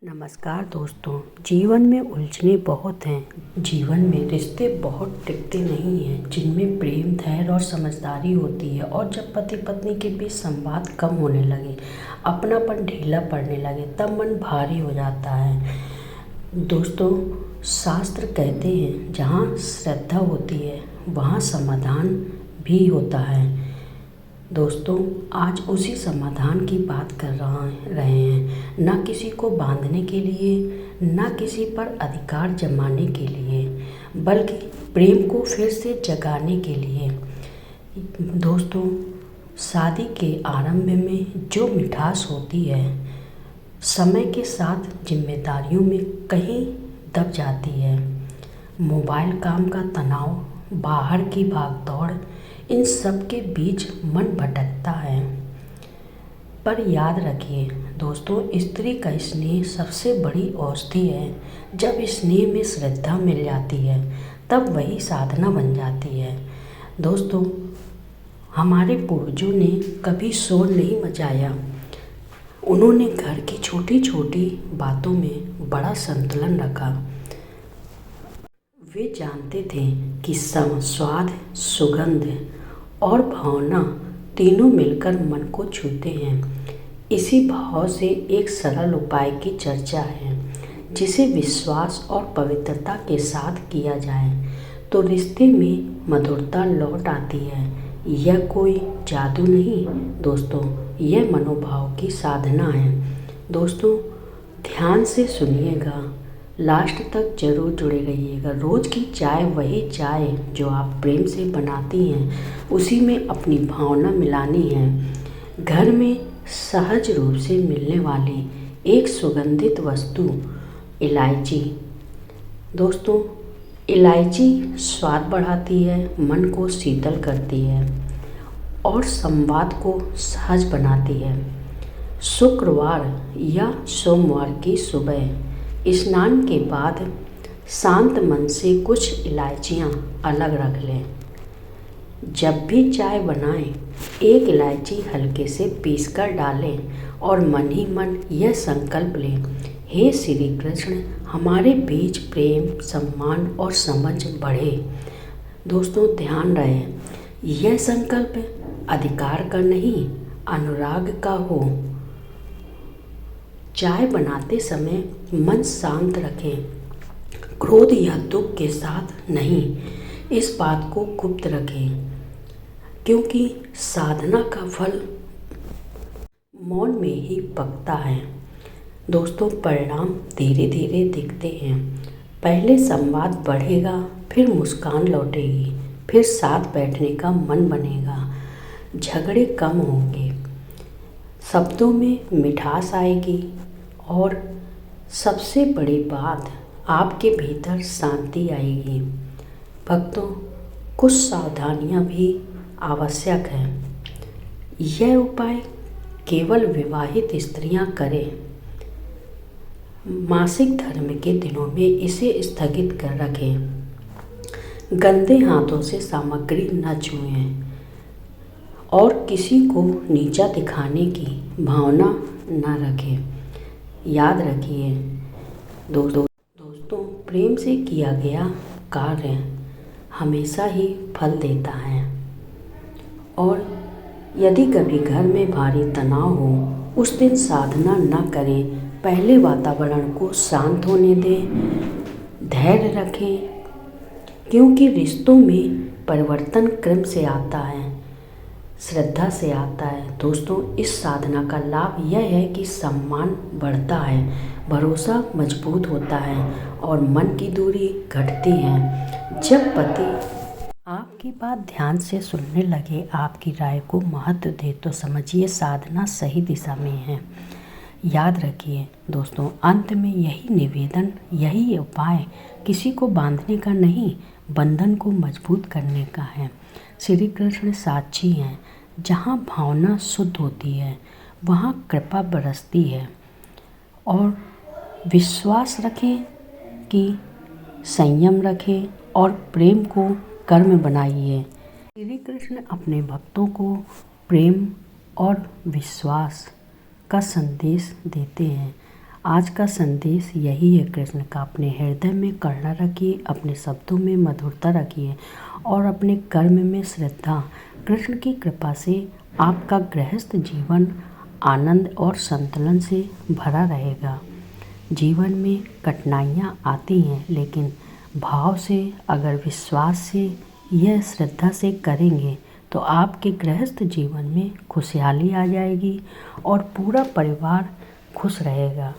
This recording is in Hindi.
नमस्कार दोस्तों। जीवन में उलझने बहुत हैं। जीवन में रिश्ते बहुत टिकते नहीं हैं, जिनमें प्रेम, धैर्य और समझदारी होती है। और जब पति पत्नी के बीच संवाद कम होने लगे, अपनापन ढीला पड़ने लगे, तब मन भारी हो जाता है। दोस्तों, शास्त्र कहते हैं जहाँ श्रद्धा होती है वहाँ समाधान भी होता है। दोस्तों, आज उसी समाधान की बात कर रहे हैं। ना किसी को बांधने के लिए, ना किसी पर अधिकार जमाने के लिए, बल्कि प्रेम को फिर से जगाने के लिए। दोस्तों, शादी के आरंभ में जो मिठास होती है, समय के साथ जिम्मेदारियों में कहीं दब जाती है। मोबाइल, काम का तनाव, बाहर की भागदौड़, इन सब के बीच मन भटकता है। पर याद रखिए दोस्तों, स्त्री का स्नेह सबसे बड़ी औषधि है। जब स्नेह में श्रद्धा मिल जाती है, तब वही साधना बन जाती है। दोस्तों, हमारे पूर्वजों ने कभी शोर नहीं मचाया। उन्होंने घर की छोटी छोटी बातों में बड़ा संतुलन रखा। वे जानते थे कि स्वाद, सुगंध और भावना तीनों मिलकर मन को छूते हैं। इसी भाव से एक सरल उपाय की चर्चा है, जिसे विश्वास और पवित्रता के साथ किया जाए तो रिश्ते में मधुरता लौट आती है। यह कोई जादू नहीं दोस्तों, यह मनोभाव की साधना है। दोस्तों, ध्यान से सुनिएगा, लास्ट तक जरूर जुड़े रहिएगा। रोज़ की चाय वही चाय जो आप प्रेम से बनाती हैं, उसी में अपनी भावना मिलानी है। घर में सहज रूप से मिलने वाली एक सुगंधित वस्तु, इलायची। दोस्तों, इलायची स्वाद बढ़ाती है, मन को शीतल करती है और संवाद को सहज बनाती है। शुक्रवार या सोमवार की सुबह स्नान के बाद शांत मन से कुछ इलायचियाँ अलग रख लें। जब भी चाय बनाएं, एक इलायची हल्के से पीसकर डालें और मन ही मन यह संकल्प लें, हे श्री कृष्ण, हमारे बीच प्रेम, सम्मान और समझ बढ़े। दोस्तों, ध्यान रहे, यह संकल्प अधिकार का नहीं, अनुराग का हो। चाय बनाते समय मन शांत रखें, क्रोध या दुख के साथ नहीं। इस बात को गुप्त रखें, क्योंकि साधना का फल मौन में ही पकता है। दोस्तों, परिणाम धीरे धीरे दिखते हैं। पहले संवाद बढ़ेगा, फिर मुस्कान लौटेगी, फिर साथ बैठने का मन बनेगा, झगड़े कम होंगे, शब्दों में मिठास आएगी और सबसे बड़ी बात, आपके भीतर शांति आएगी। भक्तों, कुछ सावधानियां भी आवश्यक हैं। यह उपाय केवल विवाहित स्त्रियां करें। मासिक धर्म के दिनों में इसे स्थगित कर रखें। गंदे हाथों से सामग्री न छुएं और किसी को नीचा दिखाने की भावना न रखें। याद रखिए दोस्तों, प्रेम से किया गया कार्य हमेशा ही फल देता है। और यदि कभी घर में भारी तनाव हो, उस दिन साधना न करें। पहले वातावरण को शांत होने दें, धैर्य रखें, क्योंकि रिश्तों में परिवर्तन क्रम से आता है, श्रद्धा से आता है। दोस्तों, इस साधना का लाभ यह है कि सम्मान बढ़ता है, भरोसा मजबूत होता है और मन की दूरी घटती है। जब पति आपकी बात ध्यान से सुनने लगे, आपकी राय को महत्व दे, तो समझिए साधना सही दिशा में है। याद रखिए दोस्तों, अंत में यही निवेदन, यही उपाय किसी को बांधने का नहीं, बंधन को मजबूत करने का है। श्री कृष्ण साक्षी हैं। जहाँ भावना शुद्ध होती है, वहाँ कृपा बरसती है। और विश्वास रखें कि संयम रखें और प्रेम को कर्म बनाइए। श्री कृष्ण अपने भक्तों को प्रेम और विश्वास का संदेश देते हैं। आज का संदेश यही है कृष्ण का, अपने हृदय में करुणा रखिए, अपने शब्दों में मधुरता रखिए और अपने कर्म में श्रद्धा। कृष्ण की कृपा से आपका गृहस्थ जीवन आनंद और संतुलन से भरा रहेगा। जीवन में कठिनाइयाँ आती हैं, लेकिन भाव से, अगर विश्वास से, यह श्रद्धा से करेंगे तो आपके गृहस्थ जीवन में खुशहाली आ जाएगी और पूरा परिवार खुश रहेगा।